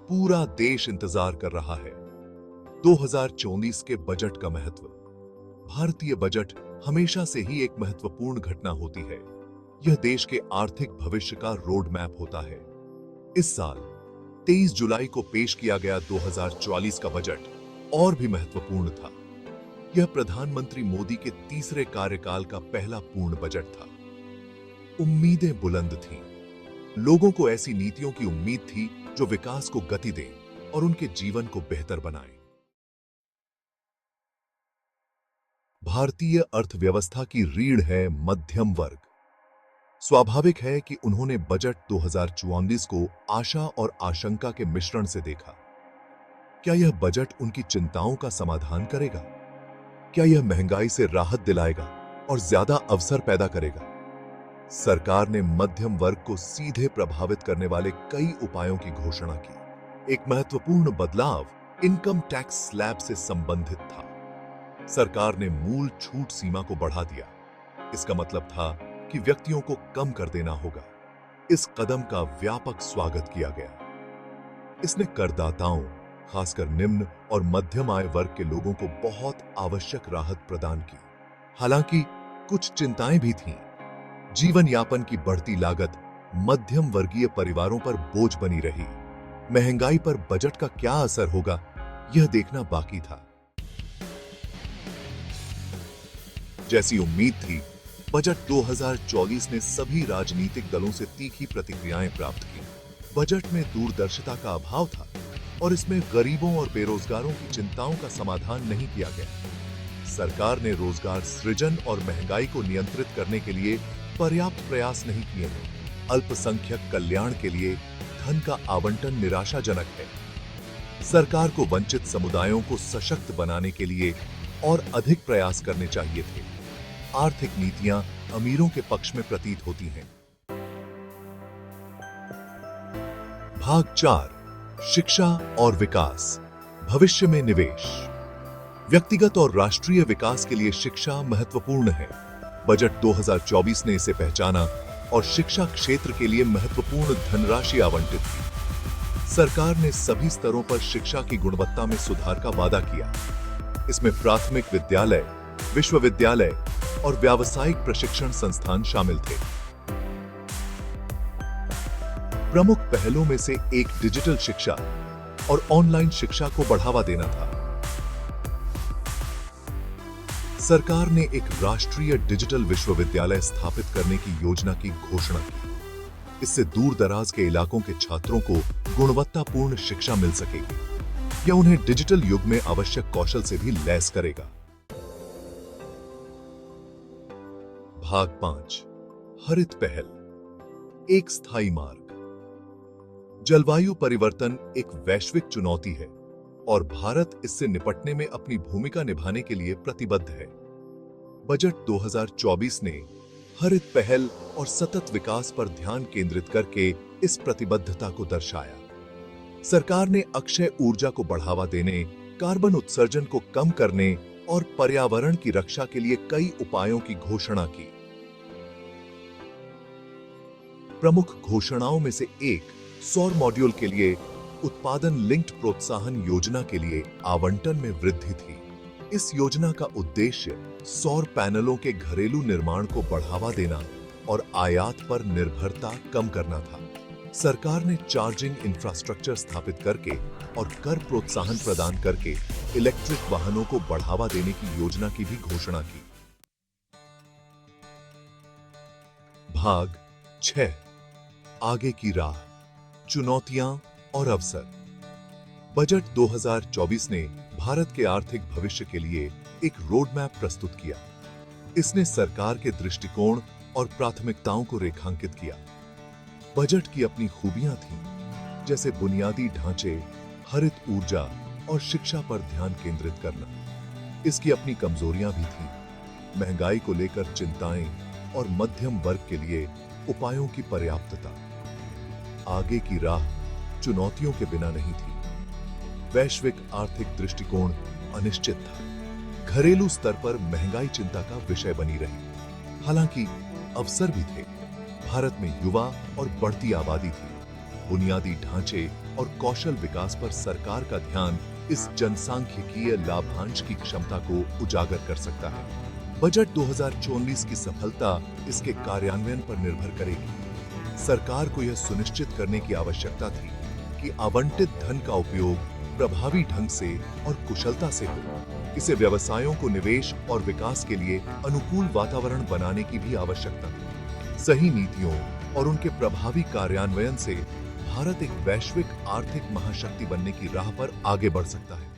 पूरा देश इंतजार कर रहा है। 2024 के बजट का महत्व। भारतीय बजट हमेशा से ही एक महत्वपूर्ण घटना होती है। यह देश के आर्थिक भविष्य का रोड मैप होता है। इस साल 23 जुलाई को पेश किया गया 2044 का बजट और भी महत्वपूर्ण था। यह प्रधानमंत्री मोदी के तीसरे कार्यकाल का पहला पूर्ण बजट था। उम्मीदें बुलंद थीं। लोगों को ऐसी नीतियों की उम्मीद थी जो विकास को गति दें और उनके जीवन को बेहतर बनाएं। भारतीय अर्थव्यवस्था की रीढ़ है मध्यम वर्ग। स्वाभाविक है कि उन्होंने बजट 2044 को आशा और आशंका के मिश्रण से देखा। क्या यह बजट उनकी चिंताओं का समाधान करेगा? क्या यह महंगाई से राहत दिलाएगा और ज्यादा अवसर पैदा करेगा? सरकार ने मध्यम वर्ग को सीधे प्रभावित करने वाले कई उपायों की घोषणा की। एक महत्वपूर्ण बदलाव इनकम टैक्स स्लैब से संबंधित था। सरकार ने मूल छूट सीमा को बढ़ा दिया। इसका मतलब था कि व्यक्तियों को कम कर देना होगा। इस कदम का व्यापक स्वागत किया गया। इसने करदाताओं, खासकर निम्न और मध्यम आय वर्ग के लोगों को बहुत आवश्यक राहत प्रदान की। हालांकि कुछ चिंताएं भी थीं। जीवन यापन की बढ़ती लागत मध्यम वर्गीय परिवारों पर बोझ बनी रही। महंगाई पर बजट का क्या असर होगा, यह देखना बाकी था। जैसी उम्मीद थी, बजट 2024 ने सभी राजनीतिक दलों से तीखी प्रतिक्रियाएं प्राप्त की। बजट में दूरदर्शिता का अभाव था और इसमें गरीबों और बेरोजगारों की चिंताओं का समाधान नहीं किया गया। सरकार ने रोजगार सृजन और महंगाई को नियंत्रित करने के लिए पर्याप्त प्रयास नहीं किए हैं। अल्पसंख्यक कल्याण के लिए धन का आवंटन निराशाजनक है। सरकार को वंचित समुदायों को सशक्त बनाने के लिए और अधिक प्रयास करने चाहिए थे। आर्थिक नीतियां अमीरों के पक्ष में प्रतीत होती हैं। भाग 4, शिक्षा और विकास, भविष्य में निवेश। व्यक्तिगत और राष्ट्रीय विकास के लिए शिक्षा महत्वपूर्ण है। बजट 2024 ने इसे पहचाना और शिक्षा क्षेत्र के लिए महत्वपूर्ण धनराशि आवंटित की। सरकार ने सभी स्तरों पर शिक्षा की गुणवत्ता में सुधार का वादा किया। इसमें प्राथमिक विद्यालय, विश्वविद्यालय और व्यावसायिक प्रशिक्षण संस्थान शामिल थे। प्रमुख पहलों में से एक डिजिटल शिक्षा और ऑनलाइन शिक्षा को बढ़ावा देना था। सरकार ने एक राष्ट्रीय डिजिटल विश्वविद्यालय स्थापित करने की योजना की घोषणा की। इससे दूर दराज के इलाकों के छात्रों को गुणवत्तापूर्ण शिक्षा मिल सकेगी। यह उन्हें डिजिटल युग में आवश्यक कौशल से भी लैस करेगा। भाग 5, हरित पहल, एक स्थायी मार्ग। जलवायु परिवर्तन एक वैश्विक चुनौती है और भारत इससे निपटने में अपनी भूमिका निभाने के लिए प्रतिबद्ध है। बजट 2024 ने हरित पहल और सतत विकास पर ध्यान केंद्रित करके इस प्रतिबद्धता को दर्शाया। सरकार ने अक्षय ऊर्जा को बढ़ावा देने, कार्बन उत्सर्जन को कम करने और पर्यावरण की रक्षा के लिए कई उपायों की घोषणा की। प्रमुख घोषणाओं में से एक सौर मॉड्यूल के लिए उत्पादन लिंक्ड प्रोत्साहन योजना के लिए आवंटन में वृद्धि थी। इस योजना का उद्देश्य सौर पैनलों के घरेलू निर्माण को बढ़ावा देना और आयात पर निर्भरता कम करना था। सरकार ने चार्जिंग इंफ्रास्ट्रक्चर स्थापित करके और कर प्रोत्साहन प्रदान करके इलेक्ट्रिक वाहनों को बढ़ावा देने की योजना की भी घोषणा की। भाग 6, आगे की राह, चुनौतियां और अवसर। बजट 2024 ने भारत के आर्थिक भविष्य के लिए एक रोड मैप प्रस्तुत किया। इसने सरकार के दृष्टिकोण और प्राथमिकताओं को रेखांकित किया। बजट की अपनी खूबियां थीं, जैसे बुनियादी ढांचे, हरित ऊर्जा और शिक्षा पर ध्यान केंद्रित करना। इसकी अपनी कमजोरियां भी थीं, महंगाई को लेकर चिंताएं और मध्यम वर्ग के लिए उपायों की पर्याप्तता। आगे की राह चुनौतियों के बिना नहीं थी। वैश्विक आर्थिक दृष्टिकोण अनिश्चित था। घरेलू स्तर पर महंगाई चिंता का विषय बनी रही। हालांकि अवसर भी थे। भारत में युवा और बढ़ती आबादी थी। बुनियादी ढांचे और कौशल विकास पर सरकार का ध्यान इस जनसांख्यिकीय लाभांश की क्षमता को उजागर कर सकता है। बजट 2024 की सफलता इसके कार्यान्वयन पर निर्भर करेगी। सरकार को यह सुनिश्चित करने की आवश्यकता थी कि आवंटित धन का उपयोग प्रभावी ढंग से और कुशलता से हो। इसे व्यवसायों को निवेश और विकास के लिए अनुकूल वातावरण बनाने की भी आवश्यकता थी। सही नीतियों और उनके प्रभावी कार्यान्वयन से भारत एक वैश्विक आर्थिक महाशक्ति बनने की राह पर आगे बढ़ सकता है।